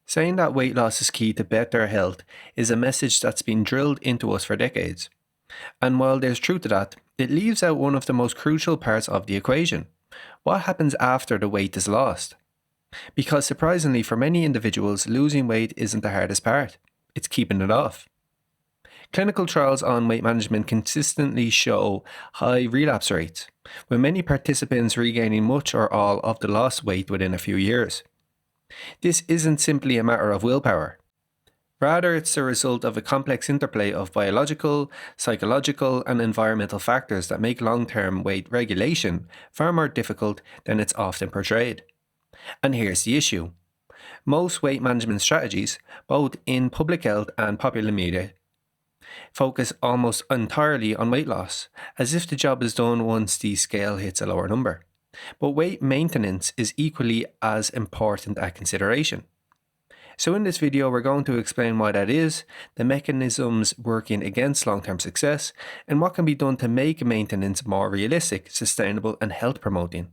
Saying that weight loss is key to better health is a message that's been drilled into us for decades. And while there's truth to that, it leaves out one of the most crucial parts of the equation. What happens after the weight is lost? Because surprisingly, for many individuals, losing weight isn't the hardest part, it's keeping it off. Clinical trials on weight management consistently show high relapse rates, with many participants regaining much or all of the lost weight within a few years. This isn't simply a matter of willpower. Rather, it's the result of a complex interplay of biological, psychological, and environmental factors that make long-term weight regulation far more difficult than it's often portrayed. And here's the issue. Most weight management strategies, both in public health and popular media, focus almost entirely on weight loss, as if the job is done once the scale hits a lower number. But weight maintenance is equally as important a consideration. So in this video, we're going to explain why that is, the mechanisms working against long-term success, and what can be done to make maintenance more realistic, sustainable, and health promoting.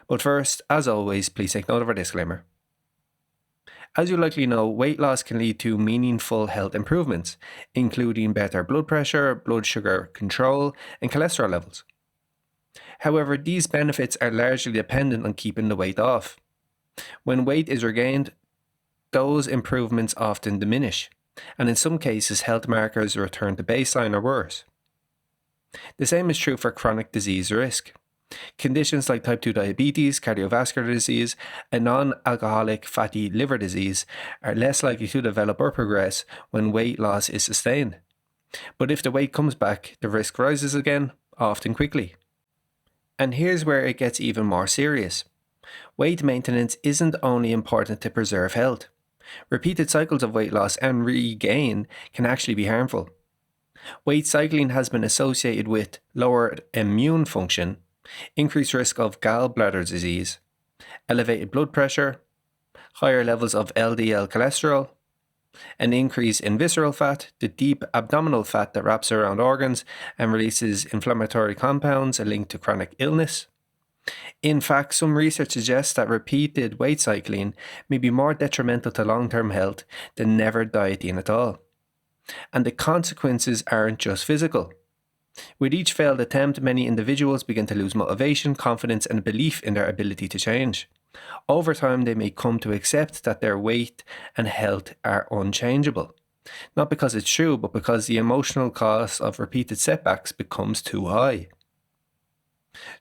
But first, as always, please take note of our disclaimer. As you likely know, weight loss can lead to meaningful health improvements, including better blood pressure, blood sugar control, and cholesterol levels. However, these benefits are largely dependent on keeping the weight off. When weight is regained, those improvements often diminish, and in some cases, health markers return to baseline or worse. The same is true for chronic disease risk. Conditions like type 2 diabetes, cardiovascular disease, and non-alcoholic fatty liver disease are less likely to develop or progress when weight loss is sustained. But if the weight comes back, the risk rises again, often quickly. And here's where it gets even more serious. Weight maintenance isn't only important to preserve health. Repeated cycles of weight loss and regain can actually be harmful. Weight cycling has been associated with lowered immune function, increased risk of gallbladder disease, elevated blood pressure, higher levels of LDL cholesterol, an increase in visceral fat, the deep abdominal fat that wraps around organs and releases inflammatory compounds linked to chronic illness. In fact, some research suggests that repeated weight cycling may be more detrimental to long-term health than never dieting at all. And the consequences aren't just physical. With each failed attempt, many individuals begin to lose motivation, confidence, and belief in their ability to change. Over time, they may come to accept that their weight and health are unchangeable. Not because it's true, but because the emotional cost of repeated setbacks becomes too high.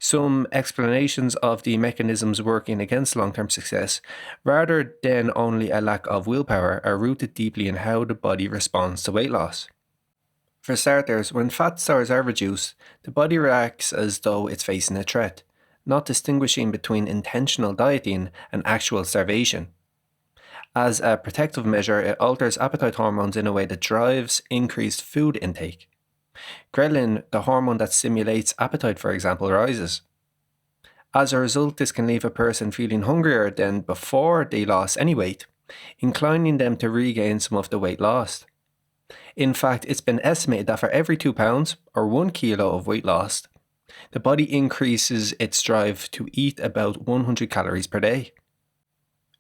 Some explanations of the mechanisms working against long-term success, rather than only a lack of willpower, are rooted deeply in how the body responds to weight loss. For starters, when fat stores are reduced, the body reacts as though it's facing a threat, not distinguishing between intentional dieting and actual starvation. As a protective measure, it alters appetite hormones in a way that drives increased food intake. Ghrelin, the hormone that stimulates appetite, for example, rises. As a result, this can leave a person feeling hungrier than before they lost any weight, inclining them to regain some of the weight lost. In fact, it's been estimated that for every 2 pounds, or 1 kilo of weight lost, the body increases its drive to eat about 100 calories per day.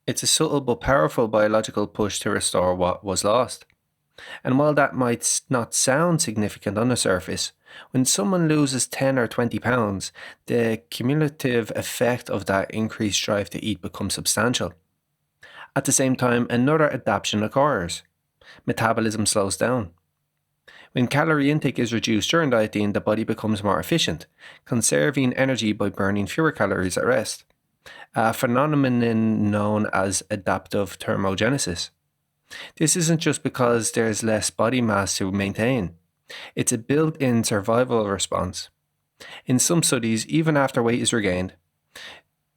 It's a subtle but powerful biological push to restore what was lost. And while that might not sound significant on the surface, when someone loses 10 or 20 pounds, the cumulative effect of that increased drive to eat becomes substantial. At the same time, another adaptation occurs. Metabolism slows down. When calorie intake is reduced during dieting, the body becomes more efficient, conserving energy by burning fewer calories at rest, a phenomenon known as adaptive thermogenesis. This isn't just because there's less body mass to maintain. It's a built-in survival response. In some studies, even after weight is regained,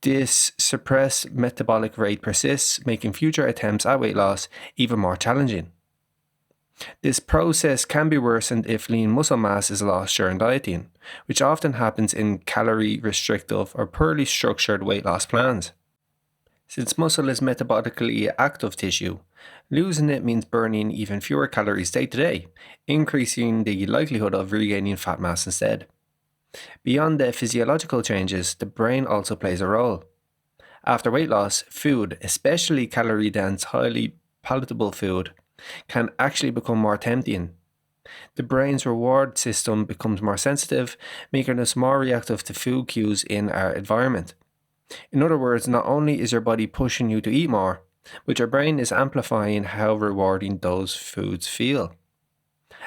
this suppressed metabolic rate persists, making future attempts at weight loss even more challenging. This process can be worsened if lean muscle mass is lost during dieting, which often happens in calorie-restrictive or poorly structured weight loss plans. Since muscle is metabolically active tissue, losing it means burning even fewer calories day to day, increasing the likelihood of regaining fat mass instead. Beyond the physiological changes, the brain also plays a role. After weight loss, food, especially calorie dense, highly palatable food, can actually become more tempting. The brain's reward system becomes more sensitive, making us more reactive to food cues in our environment. In other words, not only is your body pushing you to eat more, but your brain is amplifying how rewarding those foods feel.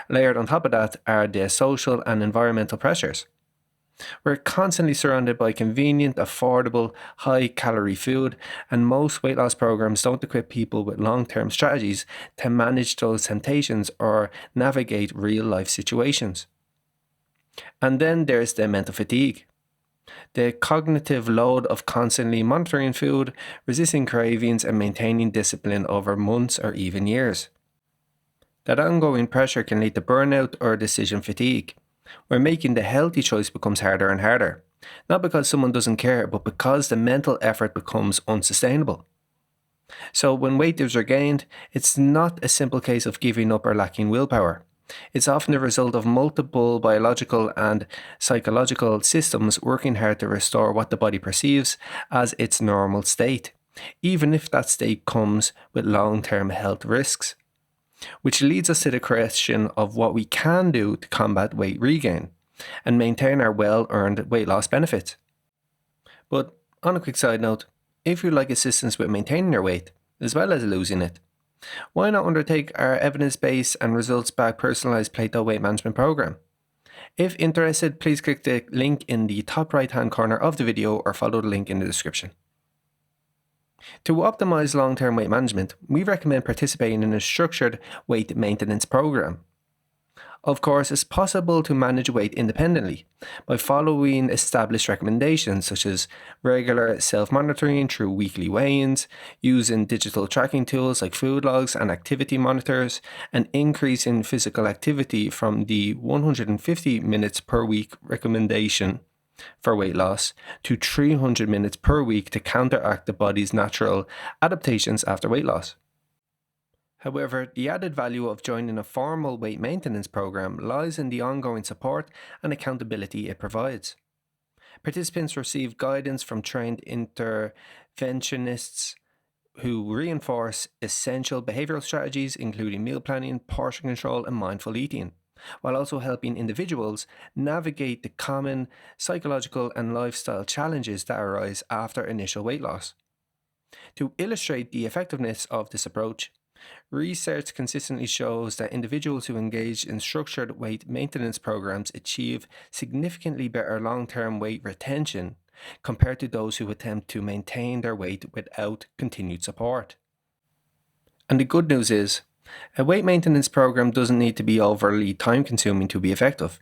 Layered on top of that are the social and environmental pressures. We're constantly surrounded by convenient, affordable, high calorie food, and most weight loss programs don't equip people with long term strategies to manage those temptations or navigate real life situations. And then there's the mental fatigue. The cognitive load of constantly monitoring food, resisting cravings, and maintaining discipline over months or even years. That ongoing pressure can lead to burnout or decision fatigue, where making the healthy choice becomes harder and harder. Not because someone doesn't care, but because the mental effort becomes unsustainable. So when weight is regained, it's not a simple case of giving up or lacking willpower. It's often the result of multiple biological and psychological systems working hard to restore what the body perceives as its normal state, even if that state comes with long-term health risks. Which leads us to the question of what we can do to combat weight regain and maintain our well-earned weight loss benefits. But on a quick side note, if you'd like assistance with maintaining your weight, as well as losing it, why not undertake our evidence-based and results-backed personalized Plato weight management program? If interested, please click the link in the top right-hand corner of the video or follow the link in the description. To optimize long-term weight management, we recommend participating in a structured weight maintenance program. Of course, it's possible to manage weight independently by following established recommendations such as regular self-monitoring through weekly weigh-ins, using digital tracking tools like food logs and activity monitors, and increasing physical activity from the 150 minutes per week recommendation for weight loss to 300 minutes per week to counteract the body's natural adaptations after weight loss. However, the added value of joining a formal weight maintenance program lies in the ongoing support and accountability it provides. Participants receive guidance from trained interventionists who reinforce essential behavioral strategies including meal planning, portion control, and mindful eating, while also helping individuals navigate the common psychological and lifestyle challenges that arise after initial weight loss. To illustrate the effectiveness of this approach, research consistently shows that individuals who engage in structured weight maintenance programs achieve significantly better long-term weight retention compared to those who attempt to maintain their weight without continued support. And the good news is, a weight maintenance program doesn't need to be overly time-consuming to be effective.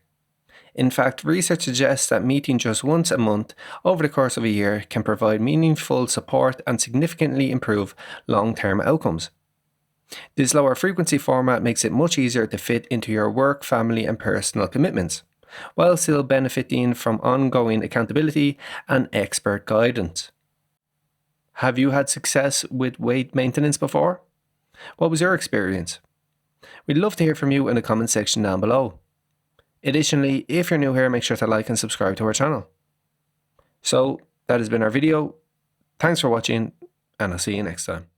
In fact, research suggests that meeting just once a month over the course of a year can provide meaningful support and significantly improve long-term outcomes. This lower frequency format makes it much easier to fit into your work, family, and personal commitments, while still benefiting from ongoing accountability and expert guidance. Have you had success with weight maintenance before? What was your experience? We'd love to hear from you in the comment section down below. Additionally, if you're new here, make sure to like and subscribe to our channel. So, that has been our video. Thanks for watching, and I'll see you next time.